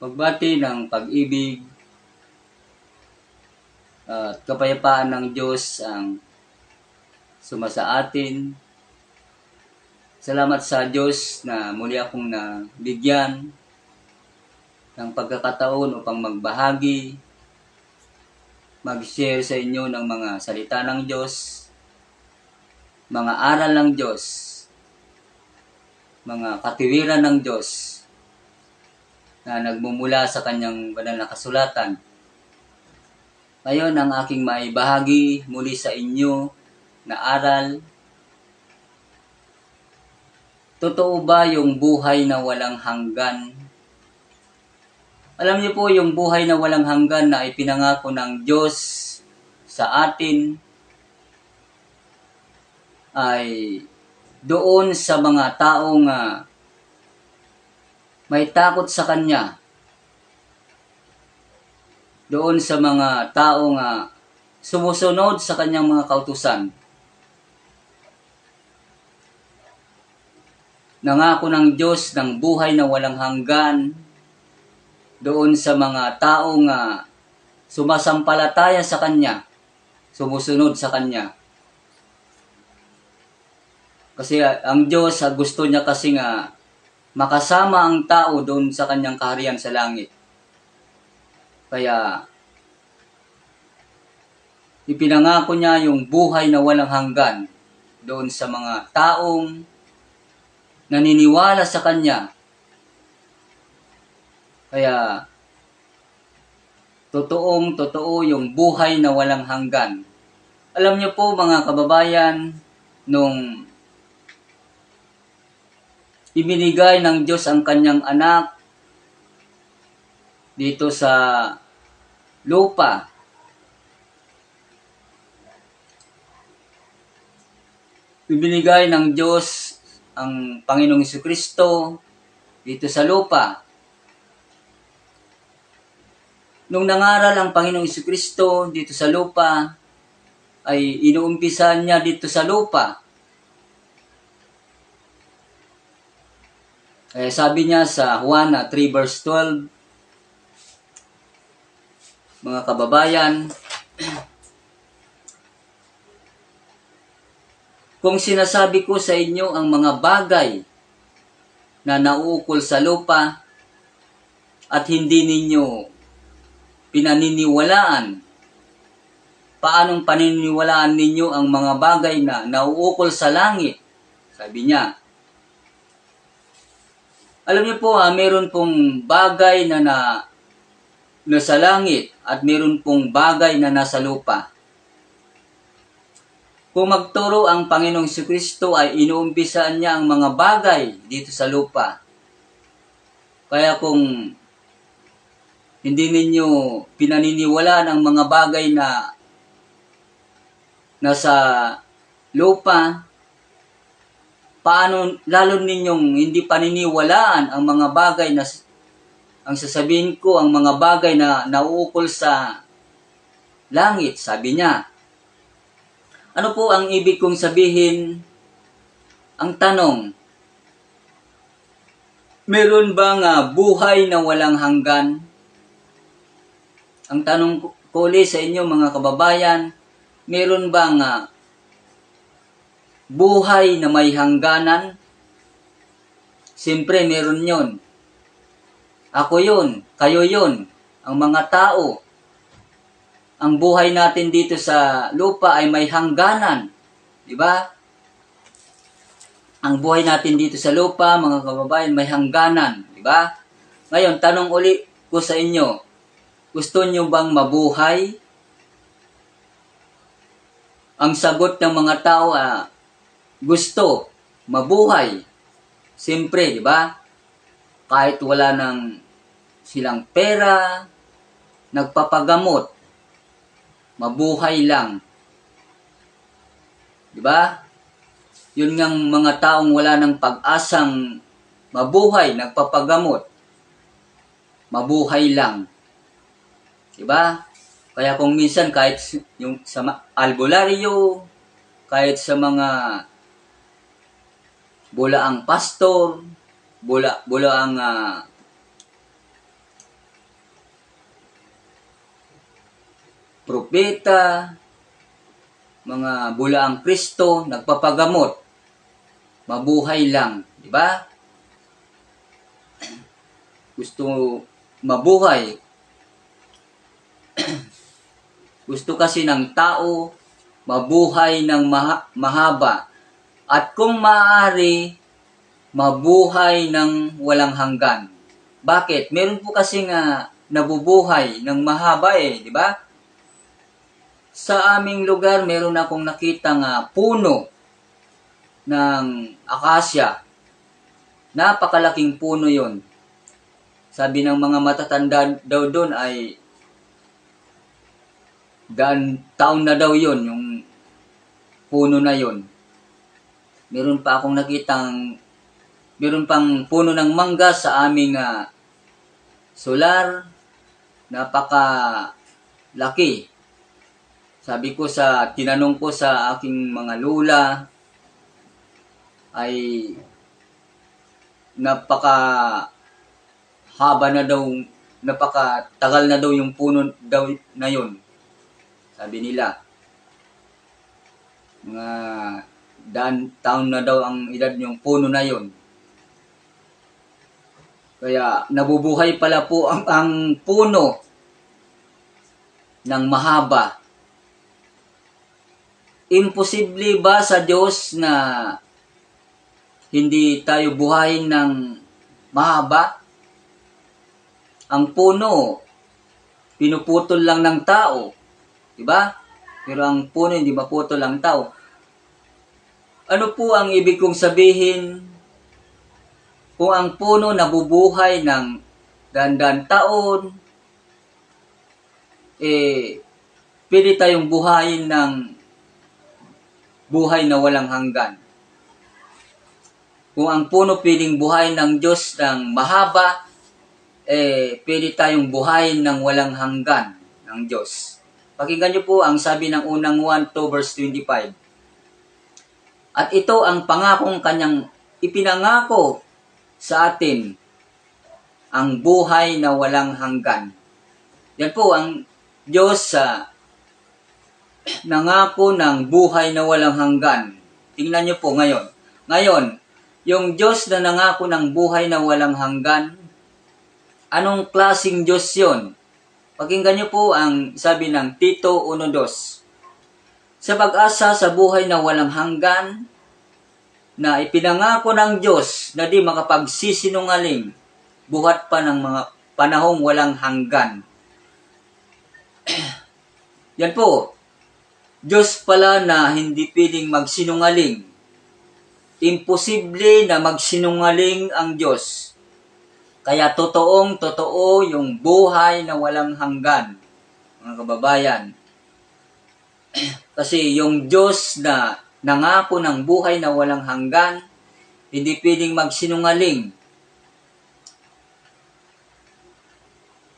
Pagbati ng pag-ibig at kapayapaan ng Diyos ang sumasa atin. Salamat sa Diyos na muli akong nabigyan ng pagkakataon upang magbahagi, mag-share sa inyo ng mga salita ng Diyos, mga aral ng Diyos, mga katiwiran ng Diyos na nagmumula sa kanyang banal na kasulatan. Ngayon, ang aking maibahagi muli sa inyo na aral. Totoo ba yung buhay na walang hanggan? Alam niyo po, yung buhay na walang hanggan na ipinangako ng Diyos sa atin ay doon sa mga taong may takot sa Kanya. Doon sa mga taong sumusunod sa Kanyang mga kautusan. Nangako ng Diyos ng buhay na walang hanggan doon sa mga taong sumasampalataya sa Kanya, sumusunod sa Kanya. Kasi ang Diyos gusto niya kasi makasama ang tao doon sa Kanyang kaharian sa langit. Kaya ipinangako niya yung buhay na walang hanggan doon sa mga taong naniniwala sa Kanya. Kaya totoo yung buhay na walang hanggan. Alam niyo po mga kababayan, nung ibinigay ng Diyos ang Kanyang anak dito sa lupa, ibinigay ng Diyos ang Panginoong Jesucristo dito sa lupa. Nung nangaral ang Panginoong Jesucristo dito sa lupa, ay inuumpisan niya dito sa lupa. Kaya sabi niya sa Juan 3 verse 12, mga kababayan, kung sinasabi ko sa inyo ang mga bagay na nauukol sa lupa at hindi ninyo pinaniniwalaan, paanong paniniwalaan ninyo ang mga bagay na nauukol sa langit? Sabi niya. Alam niyo po, meron pong bagay na nasa langit at meron pong bagay na nasa lupa. Kung magturo ang Panginoong Jesucristo ay inuumpisan niya ang mga bagay dito sa lupa. Kaya kung hindi ninyo pinaniniwalaan ang mga bagay na nasa lupa, paano lalo ninyong hindi paniniwalaan ang mga bagay na ang sasabihin ko, ang mga bagay na nauukol sa langit? Sabi niya. Ano po ang ibig kong sabihin? Ang tanong, meron bang buhay na walang hanggan? Ang tanong ko ulit sa inyo mga kababayan, meron bang buhay na may hangganan? Siyempre meron yon. Ako yun, kayo yun, ang mga tao. Ang buhay natin dito sa lupa ay may hangganan. Di ba? Ang buhay natin dito sa lupa, mga kababayan, may hangganan. Di ba? Ngayon, tanong uli ko sa inyo, gusto nyo bang mabuhay? Ang sagot ng mga tao, gusto, mabuhay. Siyempre, di ba? Kahit wala nang silang pera, nagpapagamot, mabuhay lang. Di ba? Yun ngang mga taong wala ng pag-asang mabuhay, nagpapagamot, mabuhay lang. Di ba? Kaya kung minsan kahit yung sa albularyo, kahit sa mga bulaang pastor, bulaang propeta, mga bulaang Kristo, nagpapagamot. Mabuhay lang, di ba? Gusto mabuhay. Gusto kasi ng tao mabuhay ng mahaba. At kung maaari, mabuhay ng walang hanggan. Bakit? Meron po kasi nga nabubuhay ng mahaba di ba? Sa aming lugar, meron akong nakita nga puno ng akasya. Napakalaking puno yon. Sabi ng mga matatanda daw doon ay taon na daw yon yung puno na yon. Meron pa akong nakitang meron pang puno ng mangga sa aming solar. Napaka laki. Sabi ko tinanong ko sa aking mga lula ay napaka haba na daw, napaka tagal na daw yung puno daw na yon. Sabi nila, mga taon na daw ang edad yung puno na yon. Kaya nabubuhay pala po ang puno ng mahaba. Imposible ba sa Diyos na hindi tayo buhayin ng mahaba? Ang puno, pinuputol lang ng tao. Diba? Pero ang puno hindi maputol ang tao. Ano po ang ibig kong sabihin? Kung ang puno nabubuhay ng dandan taon, pwede tayong buhayin ng buhay na walang hanggan. Kung ang puno pwedeng buhayin ng Diyos ng mahaba, pwede tayong buhayin ng walang hanggan ng Diyos. Pakinggan niyo po ang sabi ng unang 1 verse 25. At ito ang pangakong kanyang ipinangako sa atin, ang buhay na walang hanggan. Yan po ang Diyos nangako ng buhay na walang hanggan. Tingnan niyo po ngayon. Ngayon, yung Diyos na nangako ng buhay na walang hanggan, anong klaseng Diyos yun? Pakinggan niyo po ang sabi ng Tito 1:2. Sa pag-asa sa buhay na walang hanggan, na ipinangako ng Diyos na di makapagsisinungaling, buhat pa ng mga panahong walang hanggan. Yan po, Diyos pala na hindi pwedeng magsinungaling. Imposible na magsinungaling ang Diyos. Kaya totoo yung buhay na walang hanggan, mga kababayan. Kasi yung Diyos na nangako ng buhay na walang hanggan, hindi pwedeng magsinungaling.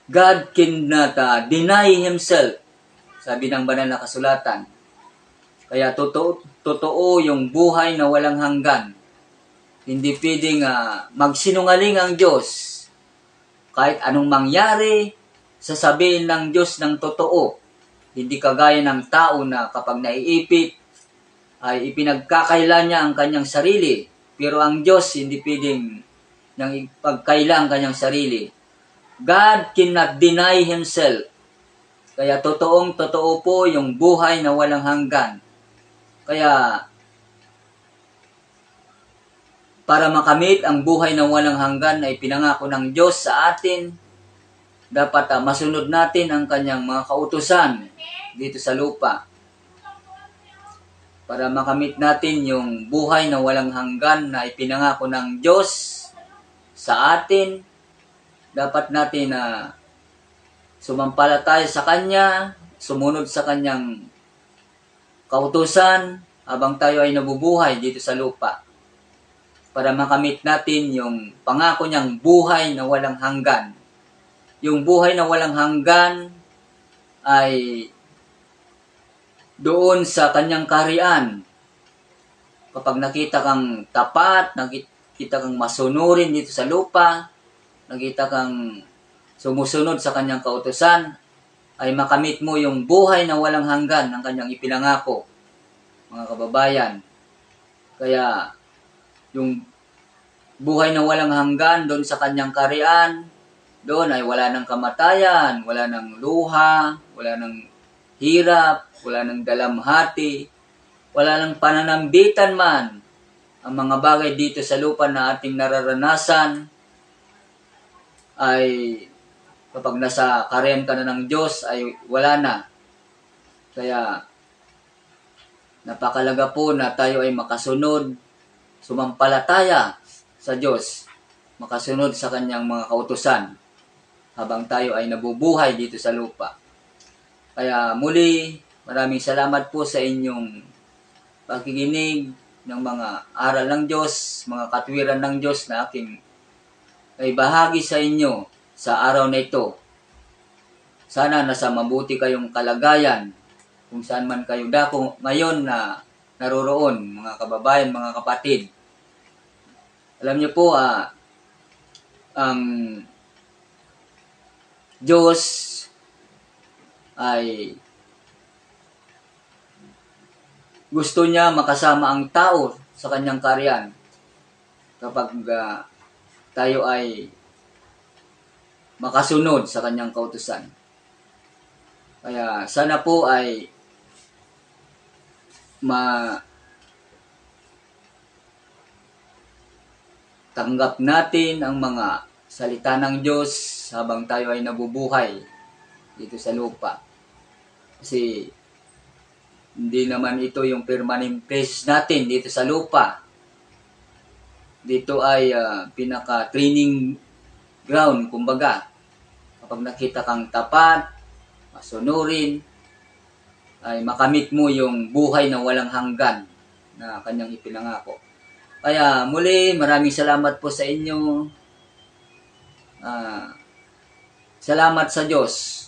God cannot deny Himself, sabi ng banal na kasulatan. Kaya totoo yung buhay na walang hanggan. Hindi pwedeng magsinungaling ang Diyos. Kahit anong mangyari, sasabihin ng Diyos ng totoo. Hindi kagaya ng tao na kapag naiipit, ay ipinagkakaila niya ang kanyang sarili. Pero ang Diyos, hindi pwedeng nang ipagkaila ang kanyang sarili. God cannot deny Himself. Kaya totoo po yung buhay na walang hanggan. Kaya, para makamit ang buhay na walang hanggan na ipinangako ng Diyos sa atin, dapat masunod natin ang kanyang mga kautusan dito sa lupa. Para makamit natin yung buhay na walang hanggan na ipinangako ng Diyos sa atin, dapat natin sumampalataya sa Kanya, sumunod sa Kanyang kautusan habang tayo ay nabubuhay dito sa lupa. Para makamit natin yung pangako niyang buhay na walang hanggan. Yung buhay na walang hanggan ay doon sa kanyang kaharian. Kapag nakita kang tapat, nakita kang masunurin dito sa lupa, nakita kang sumusunod sa kanyang kautusan, ay makamit mo yung buhay na walang hanggan ng kanyang ipinangako, mga kababayan. Kaya yung buhay na walang hanggan doon sa kanyang kaharian, doon ay wala ng kamatayan, wala ng luha, wala ng hirap, wala ng dalamhati, wala ng pananambitan man. Ang mga bagay dito sa lupa na ating nararanasan ay kapag nasa kaharian ka na ng Diyos ay wala na. Kaya napakalaga po na tayo ay makasunod, sumampalataya sa Diyos, makasunod sa kanyang mga kautusan habang tayo ay nabubuhay dito sa lupa. Kaya muli, maraming salamat po sa inyong pakikinig ng mga aral ng Diyos, mga katwiran ng Diyos na aking ay bahagi sa inyo sa araw na ito. Sana nasa mabuti kayong kalagayan kung saan man kayo dako ngayon na naroroon, mga kababayan, mga kapatid. Alam niyo po, ang Diyos ay gusto niya makasama ang tao sa kanyang kaharian kapag tayo ay makasunod sa kanyang kautusan. Kaya sana po ay tanggap natin ang mga salita ng Diyos habang tayo ay nabubuhay dito sa lupa. Kasi hindi naman ito yung permanent place natin dito sa lupa. Dito ay pinaka-training ground, kumbaga. Kapag nakita kang tapat, masunurin, ay makamit mo yung buhay na walang hanggan na kanyang ipinangako. Kaya muli, maraming salamat po sa inyo. Salamat sa Diyos